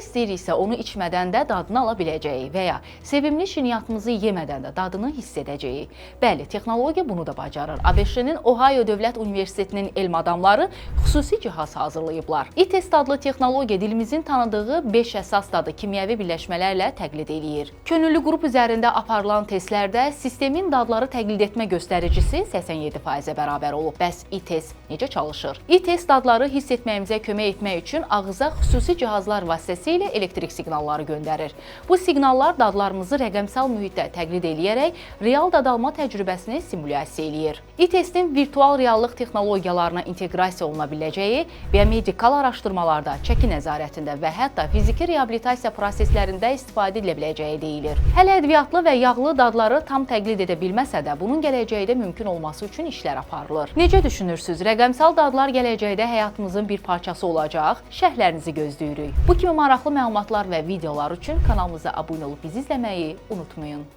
istəyir isə onu içmədən də dadını ala biləcəyi və ya sevimli şirniyyatımızı yemədən də dadını hiss edəcəyi. Bəli, texnologiya bunu da bacarır. ABŞ-nin Ohio Dövlət Universitetinin elm adamları xüsusi cihaz hazırlayıblar. E-test adlı texnologiya dilimizin tanıdığı 5 əsas dadı kimyəvi birləşmələrlə təqlid eləyir. Könüllü qrup üzərində aparılan testlərdə sistemin dadları təqlid etmə göstəricisi 87%-ə bərabər olub. Bəs e-test necə çalışır? E-test dadları hiss etməyimizə kömək etmək üçün ağıza xüsusi cihazlar vasitəsilə elektrik siqnalları göndərir. Bu siqnallar dadlarımızı rəqəmsal mühitdə təqlid eləyərək real dad alma təcrübəsini simulyasiya eləyir. E-testin virtual reallıq texnologiyalarına inteqrasiya oluna biləcəyi biomedikal araşdırmalarda, çəki nəzarətində və hətta fiziki reabilitasiya proseslərində istifadə edilə biləcəyi deyilir. Hələ ədviyyatlı və yağlı dadları tam təqlid edə bilməsə də, bunun gələcəkdə mümkün olması üçün işlər aparılır. Necə düşünürsünüz? Rəqəmsal dadlar gələcəkdə həyatımızın bir parçası olacaq? Şərhlərinizi gözləyirik. Bu kimi maraqlı məlumatlar və videolar üçün kanalımıza abunə olub bizi izləməyi unutmayın.